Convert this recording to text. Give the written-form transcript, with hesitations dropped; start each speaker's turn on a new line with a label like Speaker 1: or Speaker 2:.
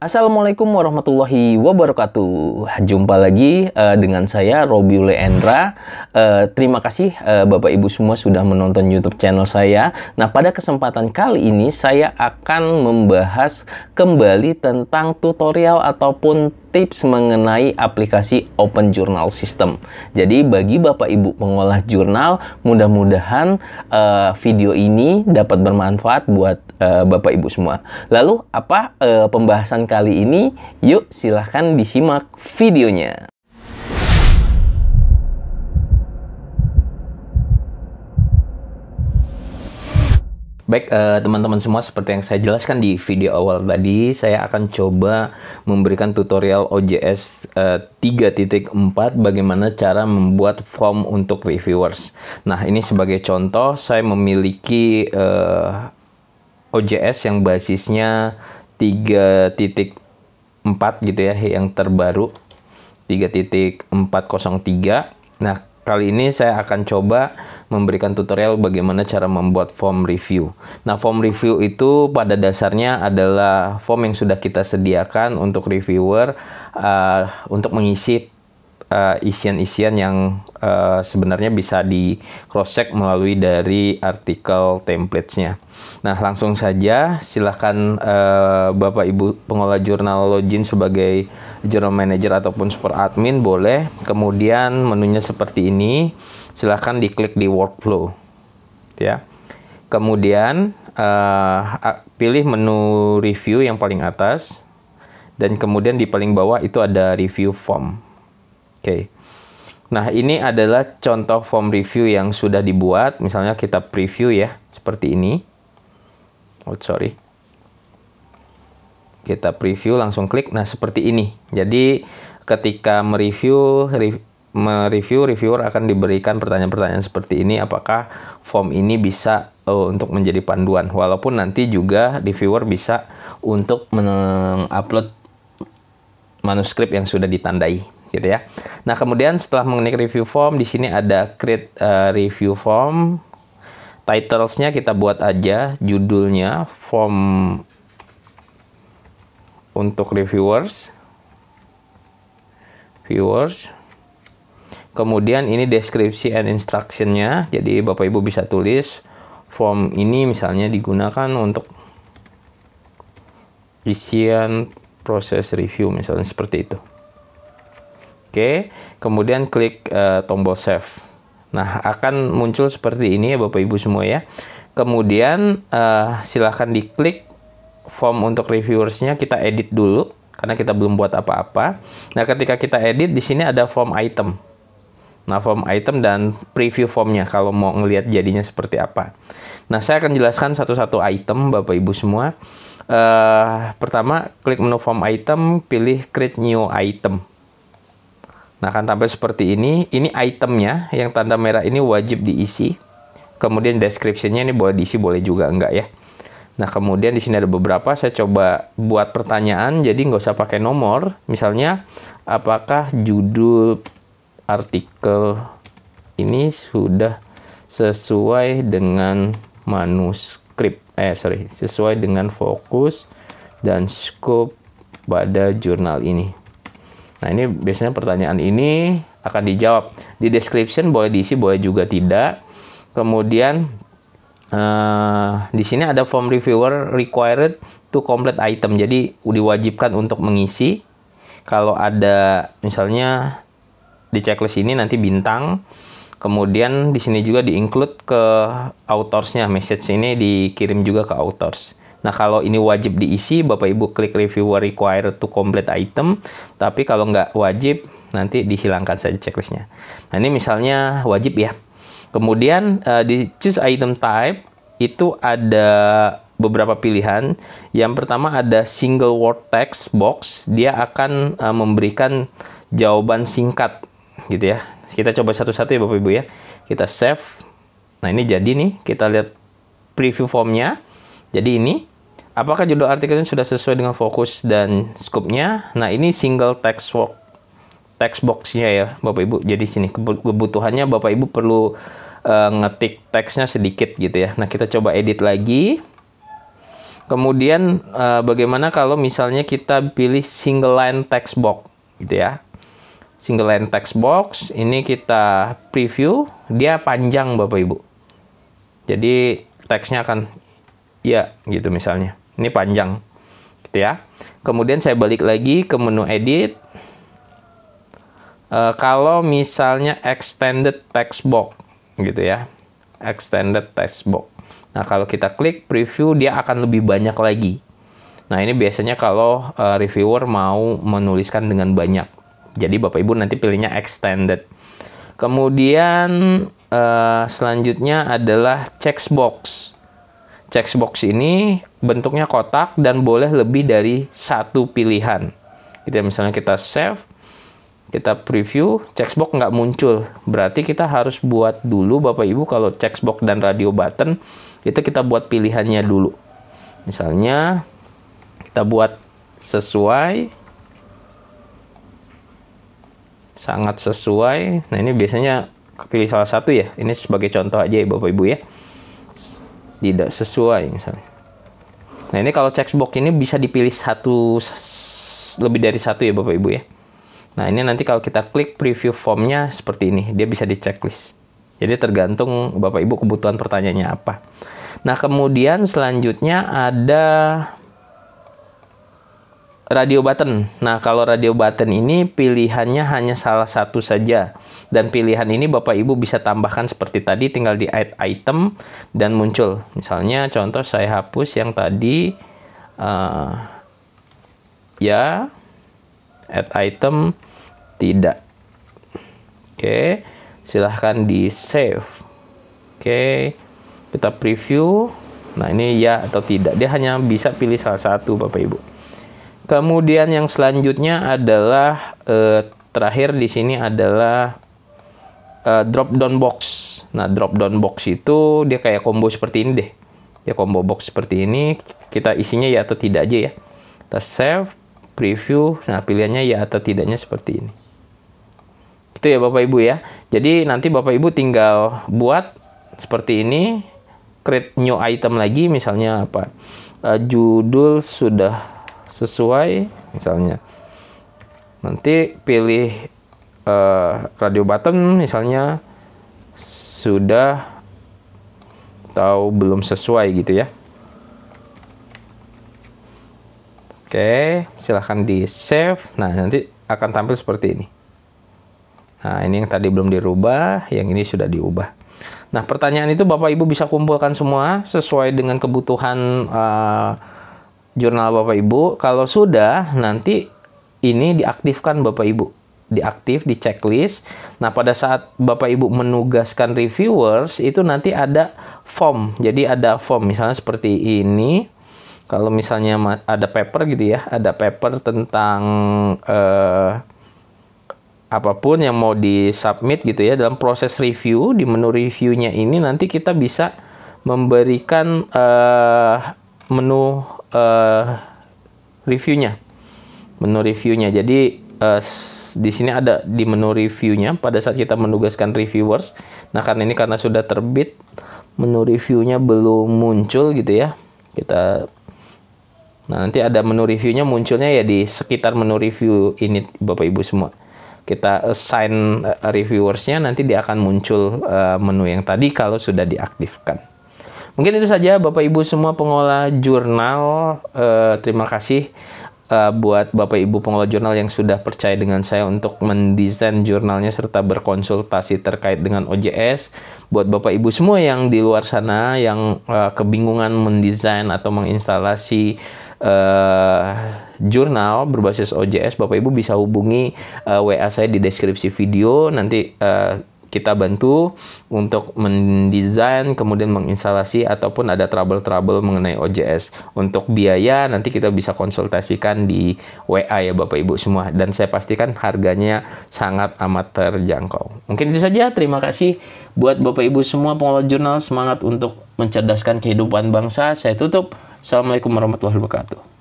Speaker 1: Assalamualaikum warahmatullahi wabarakatuh. Jumpa lagi dengan saya Robiule Endra. Terima kasih Bapak Ibu semua sudah menonton YouTube channel saya. Nah, pada kesempatan kali ini saya akan membahas kembali tentang tutorial ataupun tips mengenai aplikasi Open Journal System. Jadi bagi Bapak Ibu pengolah jurnal, mudah-mudahan video ini dapat bermanfaat buat Bapak Ibu semua. Lalu apa pembahasan kali ini? Yuk silahkan disimak videonya. Baik teman-teman semua, seperti yang saya jelaskan di video awal tadi, saya akan coba memberikan tutorial OJS 3.4 bagaimana cara membuat form untuk reviewers. Nah, ini sebagai contoh, saya memiliki OJS yang basisnya 3.4 gitu ya, yang terbaru 3.403. Nah, kali ini saya akan coba memberikan tutorial bagaimana cara membuat form review. Nah, form review itu pada dasarnya adalah form yang sudah kita sediakan untuk reviewer untuk mengisi isian-isian yang sebenarnya bisa di cross check melalui dari artikel templates-nya. Nah, langsung saja silahkan Bapak Ibu pengolah jurnal login sebagai journal manager ataupun super admin boleh. Kemudian menunya seperti ini, silahkan diklik di workflow ya. Kemudian pilih menu review yang paling atas, dan kemudian di paling bawah itu ada review form. Oke. Nah, ini adalah contoh form review yang sudah dibuat. Misalnya kita preview ya, seperti ini. Oh, sorry. Kita preview, langsung klik. Nah, seperti ini. Jadi, ketika mereview, reviewer akan diberikan pertanyaan-pertanyaan seperti ini. Apakah form ini bisa untuk menjadi panduan? Walaupun nanti juga reviewer bisa untuk mengupload manuskrip yang sudah ditandai, gitu ya. Nah, kemudian setelah mengklik review form, di sini ada create review form. Titlesnya kita buat aja, judulnya form untuk reviewers. Kemudian ini deskripsi and instructionnya. Jadi Bapak Ibu bisa tulis form ini misalnya digunakan untuk isian proses review, misalnya seperti itu. Oke, kemudian klik tombol save. Nah, akan muncul seperti ini ya Bapak Ibu semua ya. Kemudian silahkan diklik form untuk reviewersnya, kita edit dulu karena kita belum buat apa-apa. Nah, ketika kita edit, di sini ada form item. Nah, form item dan preview formnya kalau mau ngelihat jadinya seperti apa. Nah, saya akan jelaskan satu-satu item Bapak Ibu semua. Pertama, klik menu form item, pilih create new item. Nah, akan tampil seperti ini. Ini itemnya yang tanda merah ini wajib diisi. Kemudian description-nya ini boleh diisi, boleh juga enggak ya. Nah, kemudian di sini ada beberapa. Saya coba buat pertanyaan, jadi nggak usah pakai nomor. Misalnya, apakah judul artikel ini sudah sesuai dengan manuskrip? Sesuai dengan fokus dan scope pada jurnal ini. Nah, ini biasanya pertanyaan ini akan dijawab. Di description boleh diisi, boleh juga tidak. Kemudian di sini ada form reviewer required to complete item. Jadi diwajibkan untuk mengisi. Kalau ada misalnya di checklist ini nanti bintang. Kemudian di sini juga di-include ke authors-nya. Message ini dikirim juga ke authors. Nah, kalau ini wajib diisi, Bapak Ibu klik reviewer required to complete item. Tapi kalau nggak wajib, nanti dihilangkan saja checklistnya. Nah, ini misalnya wajib ya. Kemudian di choose item type, itu ada beberapa pilihan. Yang pertama ada single word text box. Dia akan memberikan jawaban singkat gitu ya. Kita coba satu-satu ya Bapak Ibu ya. Kita save. Nah, ini jadi nih, kita lihat preview formnya. Jadi ini, apakah judul artikelnya sudah sesuai dengan fokus dan scope-nya? Nah, ini single text box-nya ya, Bapak Ibu. Jadi sini kebutuhannya Bapak Ibu perlu ngetik teksnya sedikit gitu ya. Nah, kita coba edit lagi. Kemudian bagaimana kalau misalnya kita pilih single line text box gitu ya. Single line text box ini kita preview, dia panjang Bapak Ibu. Jadi teksnya akan ya gitu misalnya. Ini panjang gitu ya. Kemudian saya balik lagi ke menu edit. Kalau misalnya extended text box gitu ya. Extended text box. Nah, kalau kita klik preview dia akan lebih banyak lagi. Nah, ini biasanya kalau reviewer mau menuliskan dengan banyak. Jadi Bapak Ibu nanti pilihnya extended. Kemudian selanjutnya adalah checkbox. Checkbox ini bentuknya kotak dan boleh lebih dari satu pilihan. Gitu ya, misalnya kita save, kita preview, checkbox nggak muncul. Berarti kita harus buat dulu Bapak Ibu kalau checkbox dan radio button itu kita buat pilihannya dulu. Misalnya kita buat sesuai. Sangat sesuai. Nah, ini biasanya pilih salah satu ya. Ini sebagai contoh aja ya Bapak Ibu ya. Tidak sesuai misalnya. Nah, ini kalau checkbox ini bisa dipilih lebih dari satu ya Bapak Ibu ya. Nah, ini nanti kalau kita klik preview formnya seperti ini. Dia bisa di checklist. Jadi tergantung Bapak Ibu kebutuhan pertanyaannya apa. Nah, kemudian selanjutnya ada radio button. Nah, kalau radio button ini pilihannya hanya salah satu saja. Dan pilihan ini Bapak Ibu bisa tambahkan seperti tadi, tinggal di add item dan muncul. Misalnya contoh saya hapus yang tadi, ya, add item, tidak. Oke, silahkan di save. Oke, kita preview. Nah, ini ya atau tidak. Dia hanya bisa pilih salah satu Bapak Ibu. Kemudian yang selanjutnya adalah terakhir di sini adalah drop down box. Nah, drop down box itu dia kayak combo seperti ini deh. Dia combo box seperti ini. Kita isinya ya atau tidak aja ya. Kita save, preview. Nah, pilihannya ya atau tidaknya seperti ini. Itu ya Bapak Ibu ya. Jadi nanti Bapak Ibu tinggal buat seperti ini. Create new item lagi, misalnya apa? Judul sudah sesuai misalnya, nanti pilih radio button misalnya sudah atau belum sesuai gitu ya. Oke, silahkan di save. Nah, nanti akan tampil seperti ini. Nah, ini yang tadi belum dirubah, yang ini sudah diubah. Nah, pertanyaan itu Bapak Ibu bisa kumpulkan semua sesuai dengan kebutuhan jurnal Bapak Ibu. Kalau sudah, nanti ini diaktifkan Bapak Ibu. Diaktif di checklist. Nah, pada saat Bapak Ibu menugaskan reviewers, itu nanti ada form. Jadi ada form, misalnya seperti ini. Kalau misalnya ada paper gitu ya, ada paper tentang apapun yang mau di-submit gitu ya, dalam proses review, di menu reviewnya ini nanti kita bisa memberikan menu reviewnya, jadi di sini ada di menu reviewnya pada saat kita menugaskan reviewers. Nah, karena sudah terbit menu reviewnya belum muncul gitu ya, nanti ada menu reviewnya munculnya ya di sekitar menu review ini Bapak Ibu semua. Kita assign reviewersnya, nanti dia akan muncul menu yang tadi kalau sudah diaktifkan. Mungkin itu saja Bapak Ibu semua pengolah jurnal. Terima kasih buat Bapak Ibu pengolah jurnal yang sudah percaya dengan saya untuk mendesain jurnalnya serta berkonsultasi terkait dengan OJS. Buat Bapak Ibu semua yang di luar sana yang kebingungan mendesain atau menginstalasi jurnal berbasis OJS, Bapak Ibu bisa hubungi WA saya di deskripsi video. Nanti kita bantu untuk mendesain, kemudian menginstalasi, ataupun ada trouble-trouble mengenai OJS. Untuk biaya nanti kita bisa konsultasikan di WA ya Bapak Ibu semua. Dan saya pastikan harganya sangat amat terjangkau. Mungkin itu saja. Terima kasih buat Bapak Ibu semua pengolah jurnal. Semangat untuk mencerdaskan kehidupan bangsa. Saya tutup. Assalamualaikum warahmatullahi wabarakatuh.